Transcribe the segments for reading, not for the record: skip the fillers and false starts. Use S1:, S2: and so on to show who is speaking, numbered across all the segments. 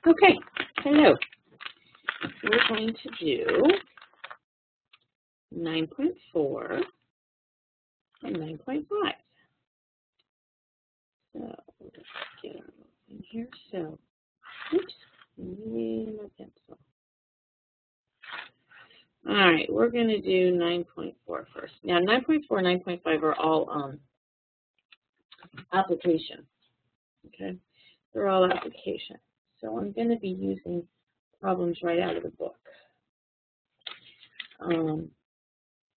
S1: Okay, hello. We're going to do 9.4 and 9.5. So let's get our in here. So, oops, need my pencil. All right, we're going to do 9.4 first. Now, 9.4 and 9.5 are all application. Okay, they're all application. So I'm going to be using problems right out of the book. I'm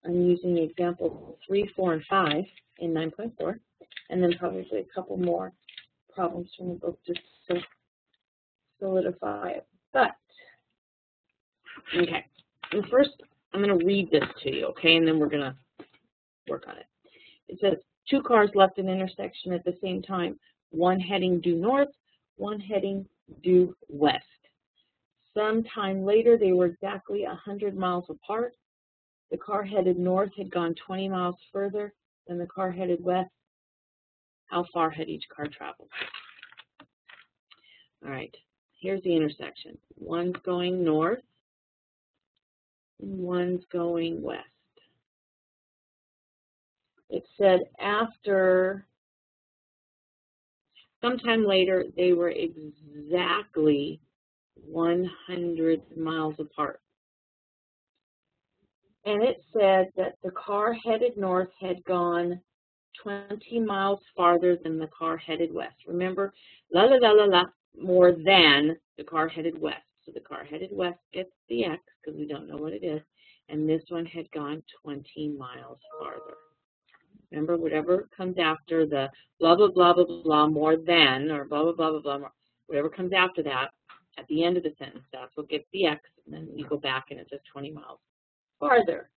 S1: using example 3, 4, and 5 in 9.4, and then probably a couple more problems from the book just to solidify it. But, okay, and first I'm going to read this to you, okay, and then we're going to work on it. It says, 2 cars left an intersection at the same time, one heading due north, one heading due west. Sometime later, they were exactly 100 miles apart. The car headed north had gone 20 miles further than the car headed west. How far had each car traveled? All right, here's the intersection. One's going north and one's going west. It said after, sometime later, they were exactly 100 miles apart. And it said that the car headed north had gone 20 miles farther than the car headed west. Remember, la la la la la, more than the car headed west. So the car headed west gets the X because we don't know what it is. And this one had gone 20 miles farther. Remember, whatever comes after the blah, blah, blah, blah, blah, more than, or blah, blah, blah, blah, blah, more, whatever comes after that, at the end of the sentence, that's what gets the X. And then you go back and it says 20 miles farther.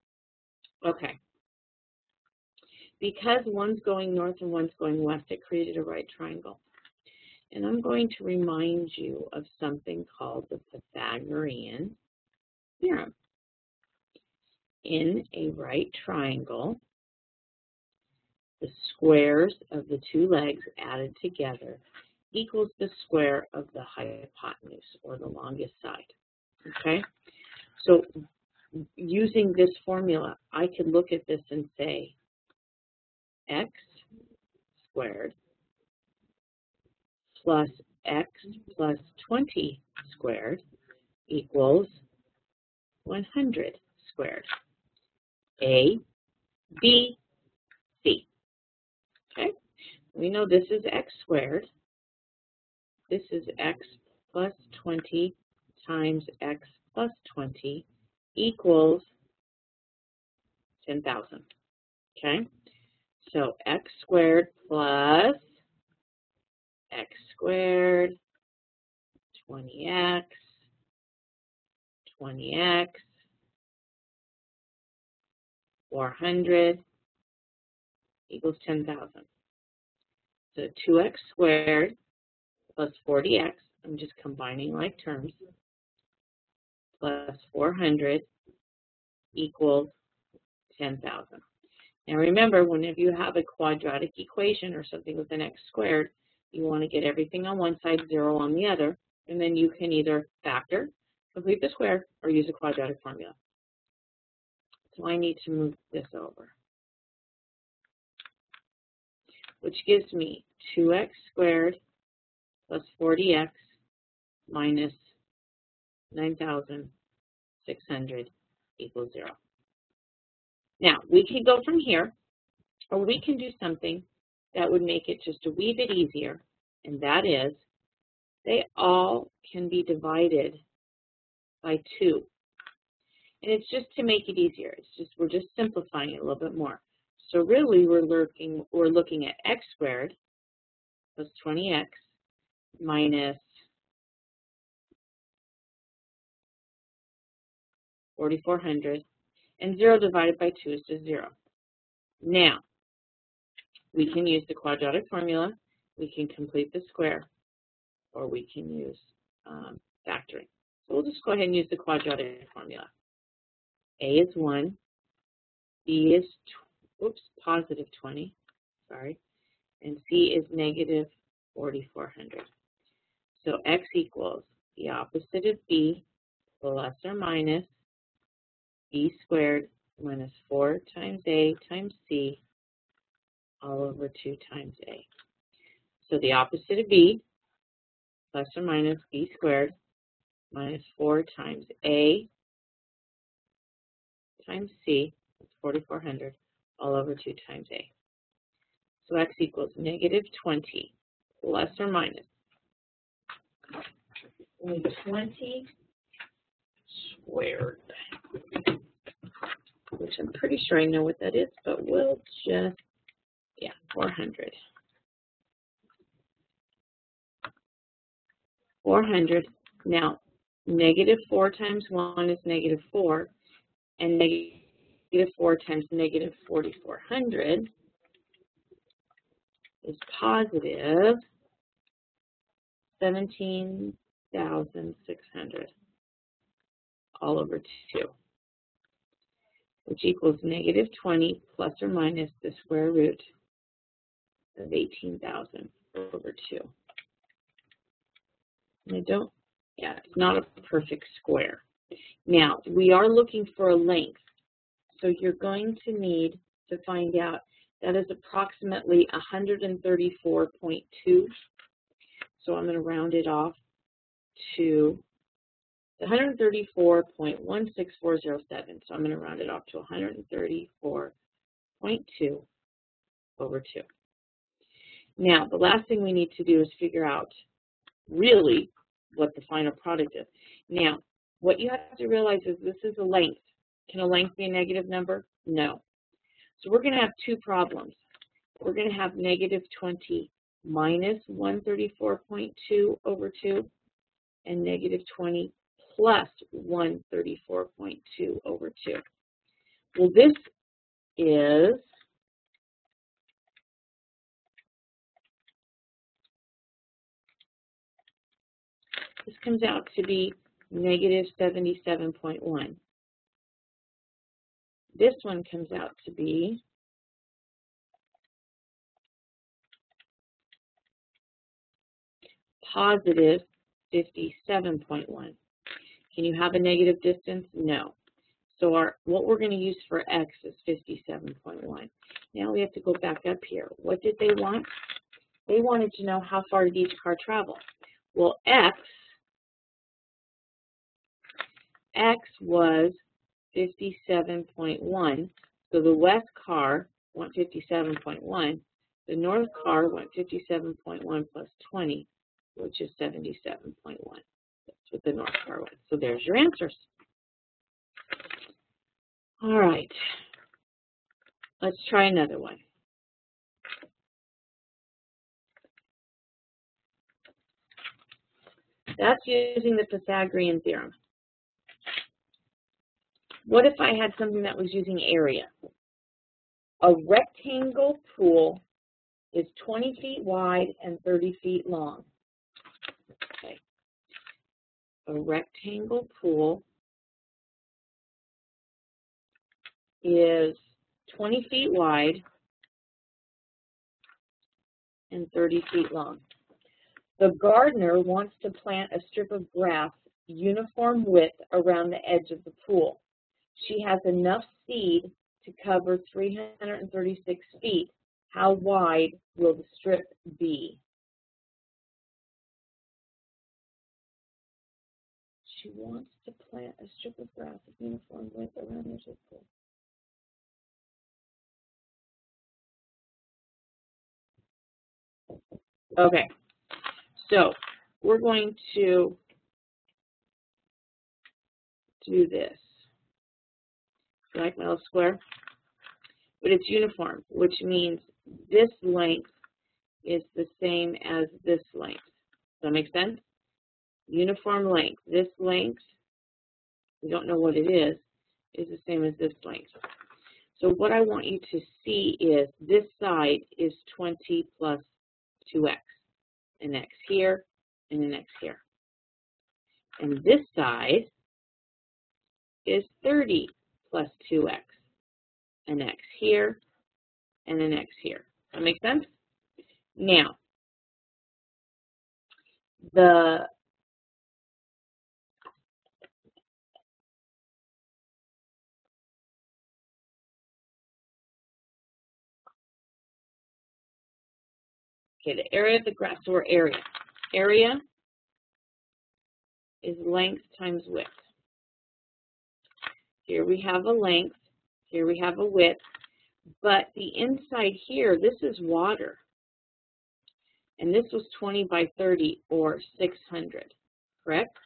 S1: Okay. Because one's going north and one's going west, it created a right triangle. And I'm going to remind you of something called the Pythagorean theorem. In a right triangle, the squares of the 2 legs added together equals the square of the hypotenuse, or the longest side. Okay? So using this formula, I could look at this and say x squared plus x plus 20 squared equals 100 squared. A, B, C. Okay? We know this is x squared. This is x plus 20 times x plus 20 equals 10,000. Okay? So x squared plus x squared, 20x, 20x, 400 equals 10,000. So 2x squared plus 40x, I'm just combining like terms, plus 400 equals 10,000. Now remember, whenever you have a quadratic equation or something with an x squared, you want to get everything on one side, 0 on the other, and then you can either factor, complete the square, or use a quadratic formula. So I need to move this over, which gives me 2x squared plus 40x minus 9,600 equals 0. Now, we can go from here, or we can do something that would make it just a wee bit easier, and that is they all can be divided by 2. And it's just to make it easier. We're just simplifying it a little bit more. So really we're looking at x squared plus 20x minus 4,400, and 0 divided by 2 is just 0. Now, we can use the quadratic formula, we can complete the square, or we can use factoring. So we'll just go ahead and use the quadratic formula. A is 1, B is positive 20, and C is negative 4,400. So x equals the opposite of b plus or minus b squared minus 4 times a times c all over 2 times a. So the opposite of b plus or minus b squared minus 4 times a times c, that's 4,400, all over 2 times a. So x equals negative 20 plus or minus 20 squared, which I'm pretty sure I know what that is, but we'll just, 400. 400. Now, negative 4 times 1 is negative 4, and negative 4 times negative 4,400 is positive 17,600 all over 2, which equals negative 20 plus or minus the square root of 18,000 over 2. And it's not a perfect square. Now, we are looking for a length, so you're going to need to find out that is approximately 134.2. So I'm going to round it off to 134.16407. So I'm going to round it off to 134.2 over 2. Now, the last thing we need to do is figure out really what the final product is. Now, what you have to realize is this is a length. Can a length be a negative number? No. So we're going to have two problems. We're going to have negative 20 minus 134.2 over 2, and negative 20 plus 134.2 over 2. Well, this comes out to be negative 77.1. This one comes out to be positive 57.1. Can you have a negative distance? No. So what we're going to use for x is 57.1. Now we have to go back up here. What did they want? They wanted to know how far did each car travel. Well, x was 57.1. So the west car went 57.1. The north car went 57.1 plus 20, which is 77.1. That's what the north car went. So there's your answers. All right. Let's try another one. That's using the Pythagorean theorem. What if I had something that was using area? A rectangle pool is 20 feet wide and 30 feet long. Okay. A rectangle pool is 20 feet wide and 30 feet long. The gardener wants to plant a strip of grass uniform width around the edge of the pool. She has enough seed to cover 336 feet. How wide will the strip be? She wants to plant a strip of grass of uniform width around the edge of the pool. Okay, so we're going to do this. You like my little square? But it's uniform, which means this length is the same as this length. Does that make sense? Uniform length. This length, we don't know what it is the same as this length. So what I want you to see is this side is 20 plus 2x. An x here and an x here. And this side is 30 plus 2x. An x here and an x here. Does that make sense? Now, the Okay, the area of the graph, so we're area. Area is length times width. Here we have a length, here we have a width, but the inside here, this is water. And this was 20 by 30 or 600, correct?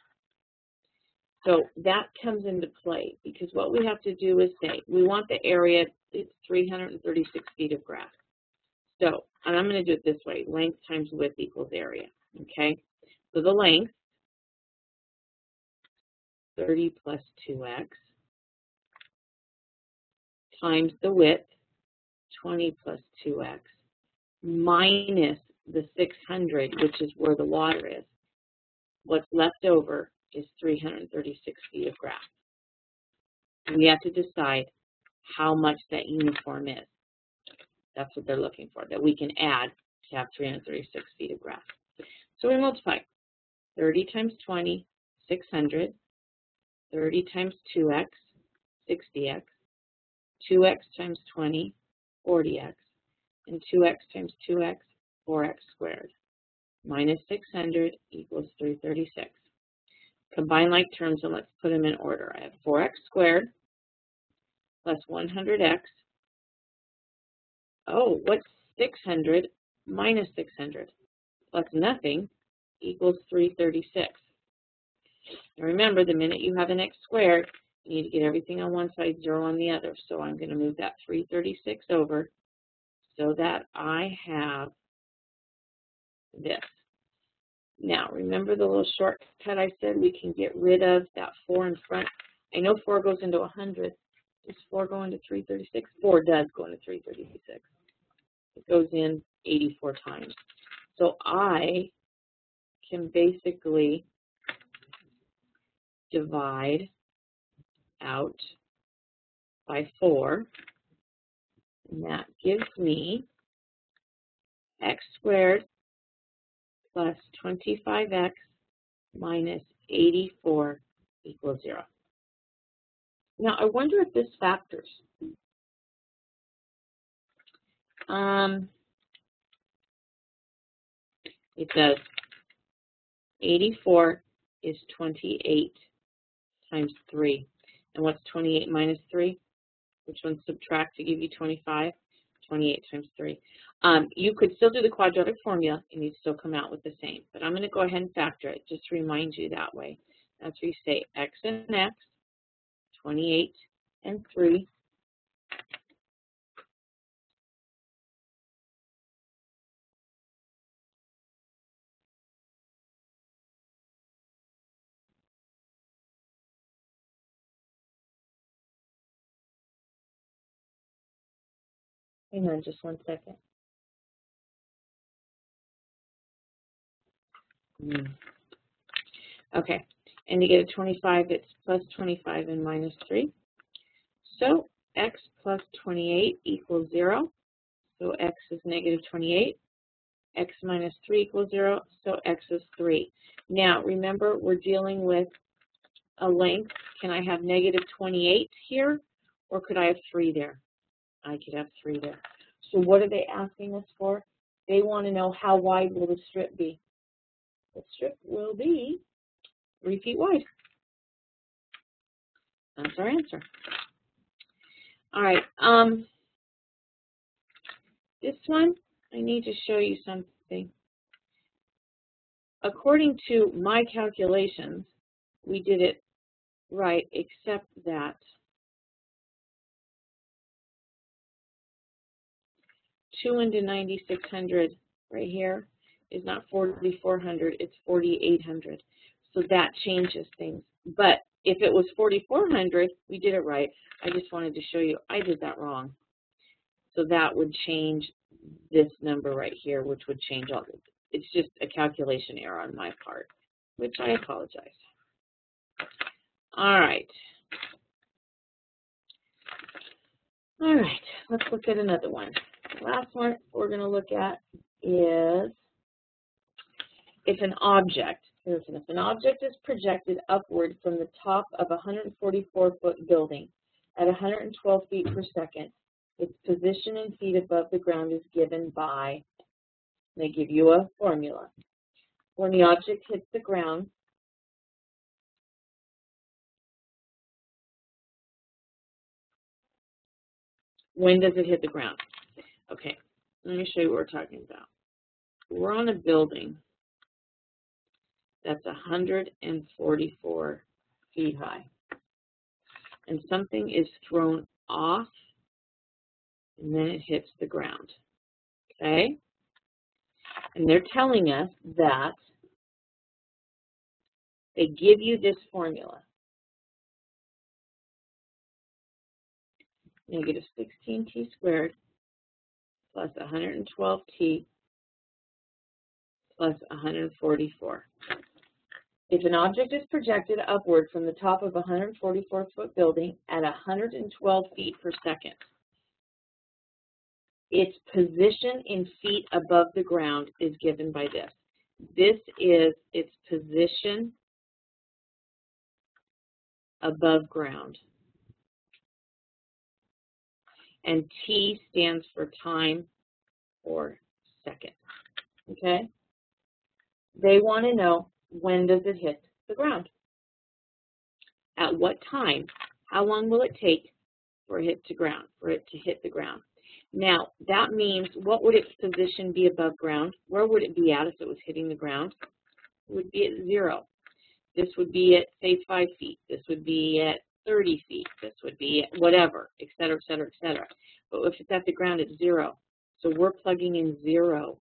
S1: So that comes into play because what we have to do is say, we want the area, it's 336 feet of grass. So, and I'm going to do it this way, length times width equals area, okay? So the length, 30 plus 2x, times the width, 20 plus 2x, minus the 600, which is where the water is. What's left over is 336 feet of grass. And we have to decide how much that uniform is. That's what they're looking for, that we can add to have 336 feet of grass. So we multiply 30 times 20, 600, 30 times 2x, 60x, 2x times 20, 40x, and 2x times 2x, 4x squared, minus 600 equals 336. Combine like terms and let's put them in order. I have 4x squared plus 100x. Oh, what's 600 minus 600 plus nothing equals 336. And remember, the minute you have an x squared, you need to get everything on one side, 0 on the other. So I'm going to move that 336 over so that I have this. Now, remember the little shortcut I said? We can get rid of that 4 in front. I know 4 goes into 100. Does 4 go into 336? 4 does go into 336. It goes in 84 times. So I can basically divide out by 4. And that gives me x squared plus 25x minus 84 equals 0. Now, I wonder if this factors. It does. 84 is 28 times 3. And what's 28 minus 3? Which one subtract to give you 25? 28 times 3. You could still do the quadratic formula and you'd still come out with the same. But I'm going to go ahead and factor it just to remind you that way. That's where you say x and x, 28 and 3. Hang on just one second. Okay, and to get a 25, it's plus 25 and minus 3. So x plus 28 equals 0. So x is negative 28. X minus 3 equals 0. So x is 3. Now, remember, we're dealing with a length. Can I have negative 28 here, or could I have 3 there? I could have 3 there. So what are they asking us for? They want to know how wide will the strip be. The strip will be 3 feet wide. That's our answer. All right. This one, I need to show you something. According to my calculations, we did it right, except that 2 into 9600 right here is not 4400, it's 4800. So that changes things. But if it was 4400, we did it right. I just wanted to show you I did that wrong. So that would change this number right here, which would change all this. It's just a calculation error on my part, which I apologize. All right. All right, let's look at another one. The last one we're going to look at is if an object, listen, if an object is projected upward from the top of a 144-foot building at 112 feet per second, its position in feet above the ground is given by They give you a formula. When the object hits the ground, when does it hit the ground? Okay, let me show you what we're talking about. We're on a building that's 144 feet high, and something is thrown off, and then it hits the ground, okay? And they're telling us that they give you this formula. Negative 16t squared plus 112t plus 144. If an object is projected upward from the top of a 144-foot building at 112 feet per second, its position in feet above the ground is given by this. This is its position above ground. And T stands for time or second. Okay? They want to know, when does it hit the ground? At what time? How long will it take for it to hit the ground? Now, that means, what would its position be above ground? Where would it be at if it was hitting the ground? It would be at 0. This would be at, say, 5 feet. This would be at 30 feet. This would be at whatever, et cetera, et cetera, et cetera. But if it's at the ground, it's 0. So we're plugging in 0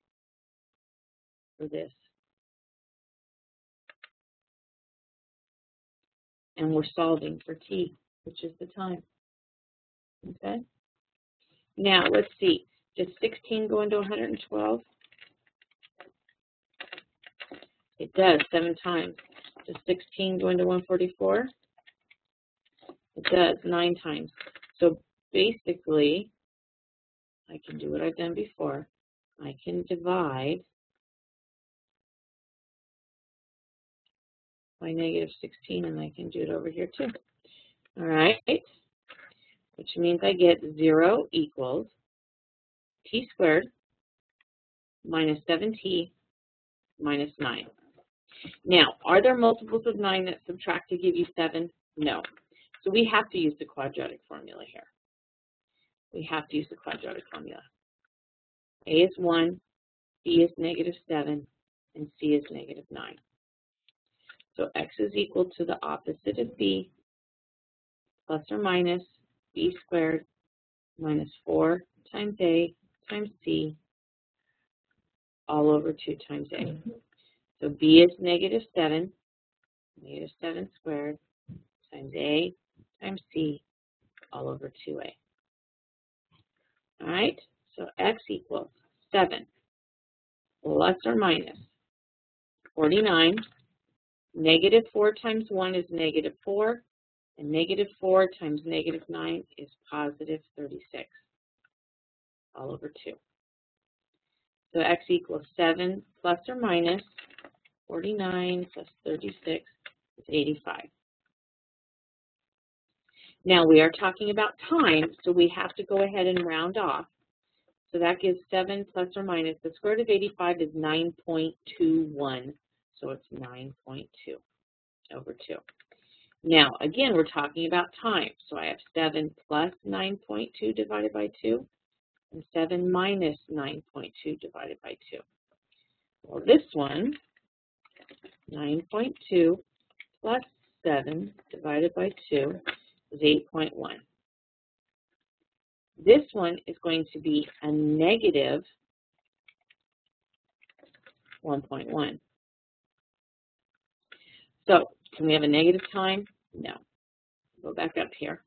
S1: for this. And we're solving for t, which is the time. Okay? Now, let's see. Does 16 go into 112? It does, 7 times. Does 16 go into 144? It does, 9 times. So basically, I can do what I've done before. I can divide by negative 16, and I can do it over here too. All right? Which means I get 0 equals t squared minus 7t minus 9. Now, are there multiples of 9 that subtract to give you 7? No. So we have to use the quadratic formula here. We have to use the quadratic formula. A is 1, B is negative 7, and C is negative 9. So x is equal to the opposite of b plus or minus b squared minus 4 times a times c all over 2 times a. So b is negative 7 squared times a times c all over 2a. All right, so x equals 7 plus or minus 49. Negative 4 times 1 is negative 4, and negative 4 times negative 9 is positive 36, all over 2. So x equals 7 plus or minus 49 plus 36 is 85. Now we are talking about time, so we have to go ahead and round off. So that gives 7 plus or minus, the square root of 85 is 9.21. So it's 9.2 over 2. Now, again, we're talking about time. So I have 7 plus 9.2 divided by 2, and 7 minus 9.2 divided by 2. Well, this one, 9.2 plus 7 divided by 2 is 8.1. This one is going to be a negative 1.1. So, can we have a negative time? No. Go back up here.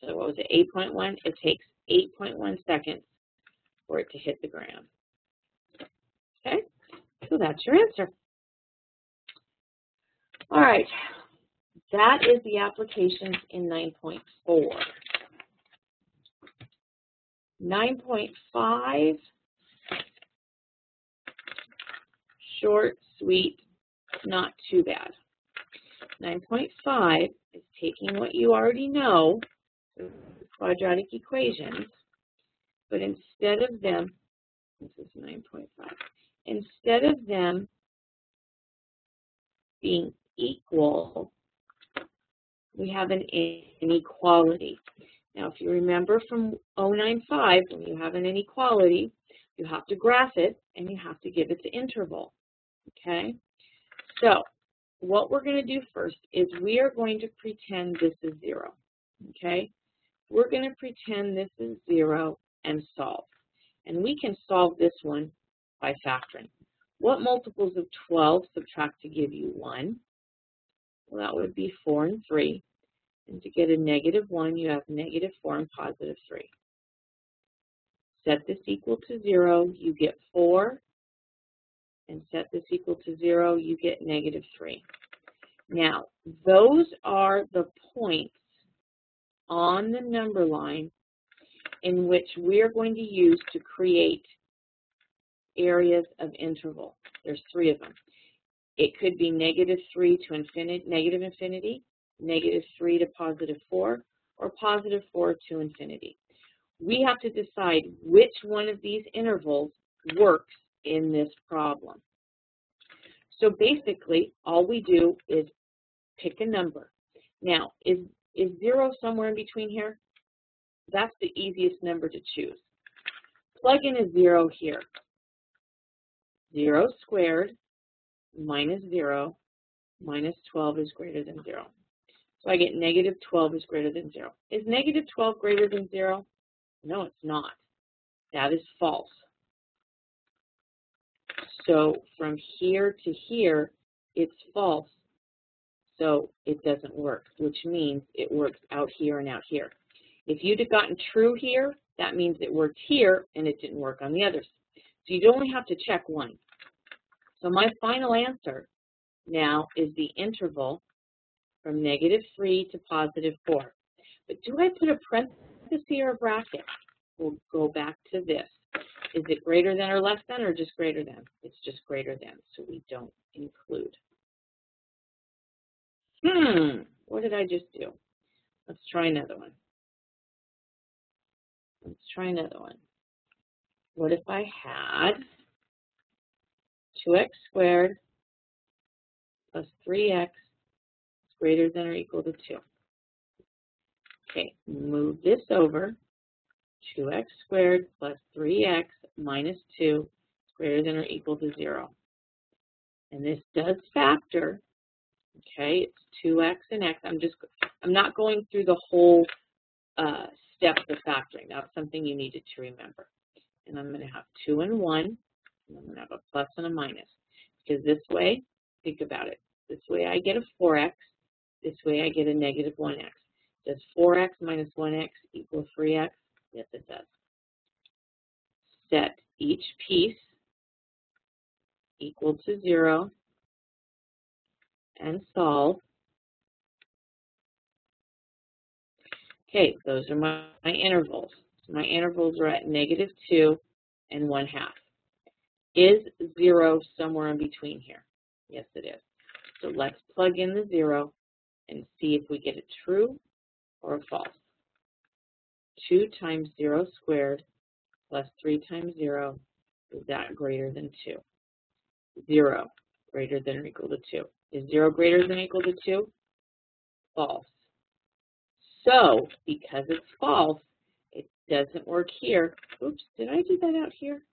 S1: So what was it, 8.1? It takes 8.1 seconds for it to hit the ground. Okay, so that's your answer. All right, that is the applications in 9.4. 9.5, short, sweet, not too bad. 9.5 is taking what you already know, the quadratic equations, but instead of them This is 9.5. Instead of them being equal, we have an inequality. Now, if you remember from 095, when you have an inequality, you have to graph it and you have to give it the interval. Okay? So, what we're going to do first is we are going to pretend this is 0. Okay? We're going to pretend this is 0 and solve. And we can solve this one by factoring. What multiples of 12 subtract to give you 1? Well, that would be 4 and 3. And to get a -1, you have -4 and +3. Set this equal to 0, you get 4. And set this equal to 0, you get -3. Now, those are the points on the number line in which we are going to use to create areas of interval. There's 3 of them. It could be -3 to infinity, -3 to +4, or +4 to infinity. We have to decide which one of these intervals works in this problem. So basically, all we do is pick a number. Now, is 0 somewhere in between here? That's the easiest number to choose. Plug in a 0 here. 0 squared minus 0 minus 12 is greater than 0. So I get -12 is greater than 0. Is -12 greater than 0? No, it's not. That is false. So from here to here, it's false. So it doesn't work, which means it works out here and out here. If you'd have gotten true here, that means it worked here and it didn't work on the others. So you'd only have to check one. So my final answer now is the interval from -3 to +4. But do I put a parenthesis or a bracket? We'll go back to this. Is it greater than or less than or just greater than? It's just greater than, so we don't include. What did I just do? Let's try another one. What if I had 2x squared plus 3x is greater than or equal to 2? Okay, move this over. 2x squared plus 3x minus 2 is greater than or equal to 0. And this does factor. Okay, it's 2x and x. I'm not going through the whole steps of factoring. That's something you needed to remember. And I'm going to have 2 and 1, and I'm going to have a plus and a minus. Because this way, think about it. This way I get a 4x. This way I get a -1x. Does 4x minus 1x equal 3x? Yes, it does. Set each piece equal to 0 and solve. Okay, those are my intervals. So my intervals are at -2 and 1/2. Is 0 somewhere in between here? Yes, it is. So let's plug in the 0 and see if we get a true or a false. 2 times 0 squared plus 3 times 0, is that greater than 2? 0 greater than or equal to 2. Is 0 greater than or equal to 2? False. So, because it's false, it doesn't work here. Oops, did I do that out here?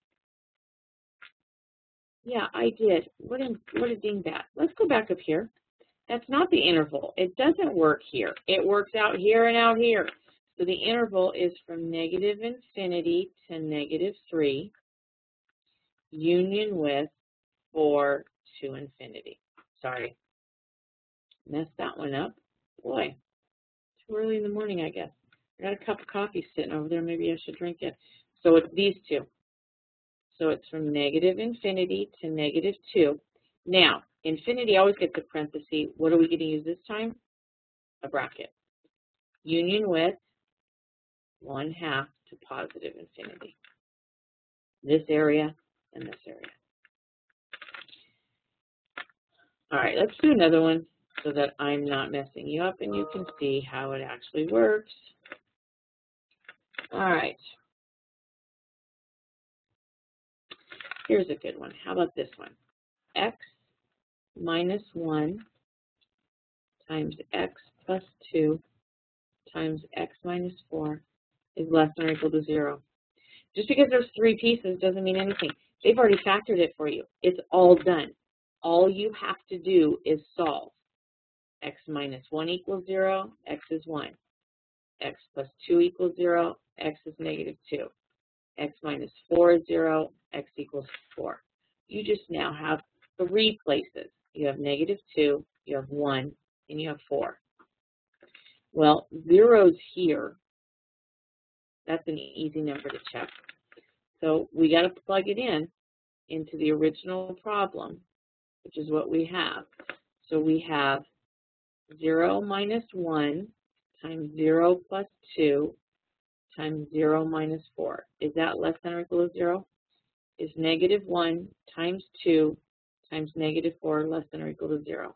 S1: Yeah, I did. What a dingbat. Let's go back up here. That's not the interval. It doesn't work here. It works out here and out here. So the interval is from -infinity to -3, union with 4 to infinity. Sorry. Messed that one up. Boy, too early in the morning, I guess. I got a cup of coffee sitting over there. Maybe I should drink it. So it's these two. So it's from -infinity to -2. Now, infinity always gets a parenthesis. What are we going to use this time? A bracket. Union with 1/2 to positive infinity. This area and this area. All right, let's do another one so that I'm not messing you up and you can see how it actually works. All right. Here's a good one. How about this one? X minus 1 times x plus 2 times x minus 4 is less than or equal to 0. Just because there's 3 pieces doesn't mean anything. They've already factored it for you. It's all done. All you have to do is solve. X minus 1 equals 0, x is 1. X plus 2 equals 0, x is negative 2. X minus 4 is 0, x equals 4. You just now have 3 places. You have negative 2, you have 1, and you have 4. Well, 0's here. That's an easy number to check. So we got to plug it in into the original problem, which is what we have. So we have 0 minus 1 times 0 plus 2 times 0 minus 4. Is that less than or equal to 0? Is negative 1 times 2 times negative 4 less than or equal to 0?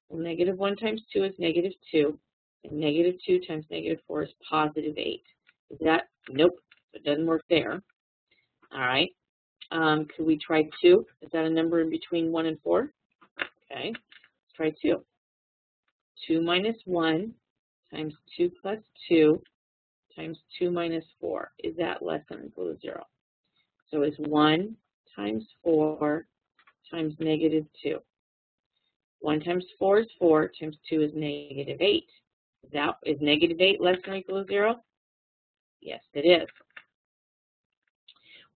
S1: Well, negative 1 times 2 is negative 2, and negative 2 times negative 4 is positive 8. Is that? Nope. It doesn't work there. All right. Could we try 2? Is that a number in between 1 and 4? Okay. Let's try 2. 2 minus 1 times 2 plus 2 times 2 minus 4. Is that less than or equal to 0? So it's 1 times 4 times negative 2. 1 times 4 is 4, times 2 is negative 8. Is negative 8 less than or equal to 0? Yes, it is.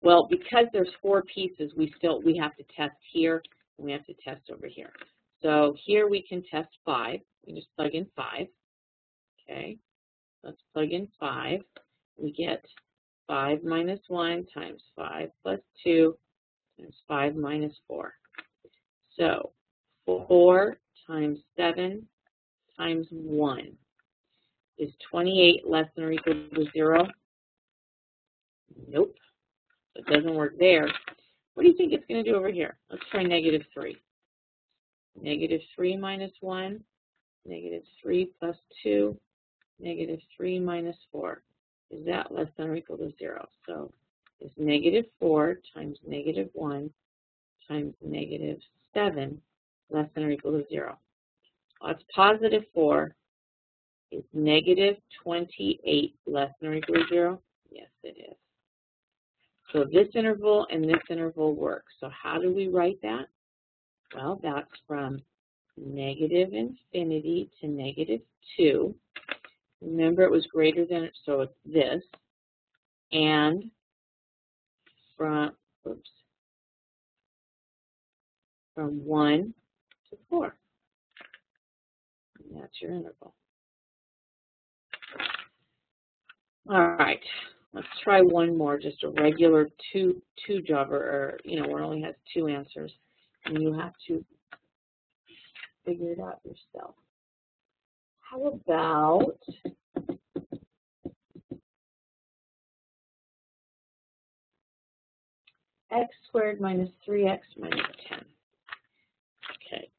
S1: Well, because there's 4 pieces, we have to test here, and we have to test over here. So here we can test 5. We just plug in 5. Okay, let's plug in 5. We get 5 minus 1 times 5 plus 2 times 5 minus 4. So 4 times 7 times 1 is 28 less than or equal to 0? Nope. It doesn't work there. What do you think it's going to do over here? Let's try negative 3. Negative 3 minus 1, negative 3 plus 2, negative 3 minus 4. Is that less than or equal to 0? So it's negative 4 times negative 1 times negative 7 less than or equal to 0. Well, it's positive 4. Is negative 28 less than or equal to 0? Yes, it is. So this interval and this interval work. So how do we write that? Well, that's from negative infinity to negative 2. Remember, it was greater than, so it's this. And from 1 to 4. And that's your interval. All right. Let's try one more, just a regular two job, or where it only has 2 answers, and you have to figure it out yourself. How about x squared minus 3x minus 10? Okay,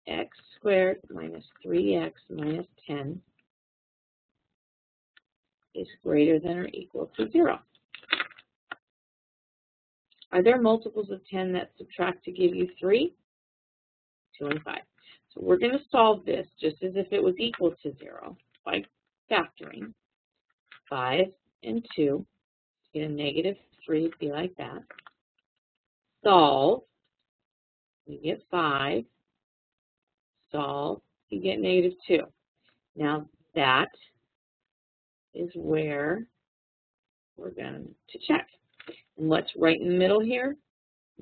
S1: x squared minus 3x minus 10 is greater than or equal to 0. Are there multiples of 10 that subtract to give you 3? 2 and 5. So we're going to solve this just as if it was equal to 0 by factoring. 5 and 2, get a negative 3, be like that. Solve, you get 5. Solve, you get negative 2. Now that is where we're going to check. And what's right in the middle here?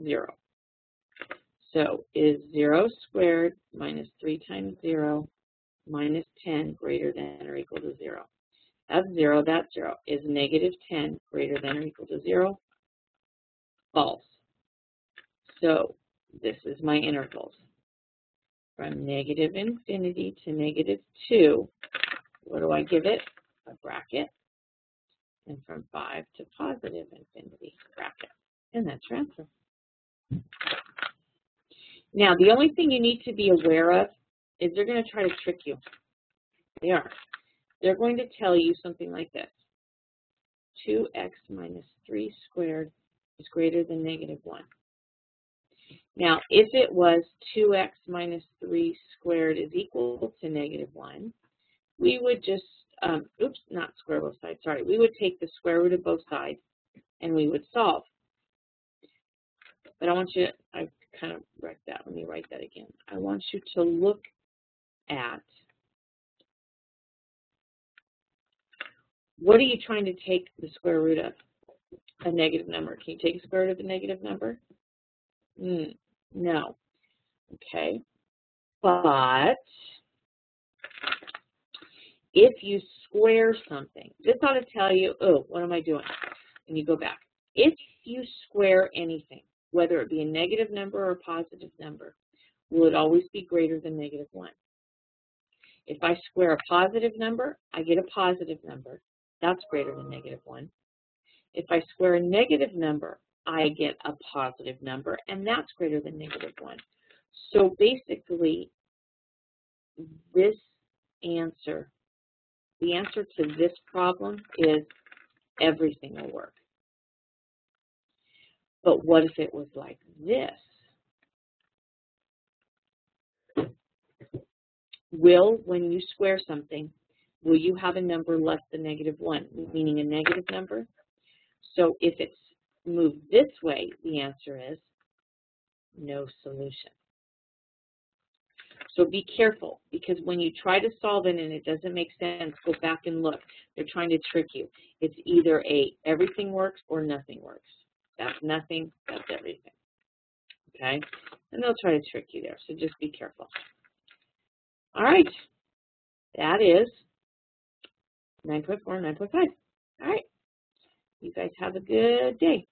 S1: 0. So is 0 squared minus 3 times 0 minus 10 greater than or equal to 0? That's 0, that's 0. Is negative 10 greater than or equal to 0? False. So this is my intervals. From negative infinity to negative 2, what do I give it? A bracket. And from 5 to positive infinity, bracket. And that's your answer. Now, the only thing you need to be aware of is they're going to try to trick you. They are. They're going to tell you something like this. 2x minus 3 squared is greater than negative 1. Now, if it was 2x minus 3 squared is equal to -1, we would just, oops, not square both sides, sorry. We would take the square root of both sides and we would solve. But I want you, I kind of wrecked that. Let me write that again. I want you to look at, what are you trying to take the square root of? A negative number. Can you take the square root of a negative number? No. Okay. But if you square something, this ought to tell you, oh, what am I doing? And you go back. If you square anything, whether it be a negative number or a positive number, will it always be greater than -1? If I square a positive number, I get a positive number. That's greater than -1. If I square a negative number, I get a positive number, and that's greater than -1. So basically, this answer, the answer to this problem is everything will work. But what if it was like this? When you square something, will you have a number less than -1, meaning a negative number? So if it's moved this way, the answer is no solution. So be careful, because when you try to solve it and it doesn't make sense, go back and look. They're trying to trick you. It's either everything works or nothing works. That's nothing, that's everything. Okay? And they'll try to trick you there, so just be careful. All right. That is 9.4 and 9.5. All right. You guys have a good day.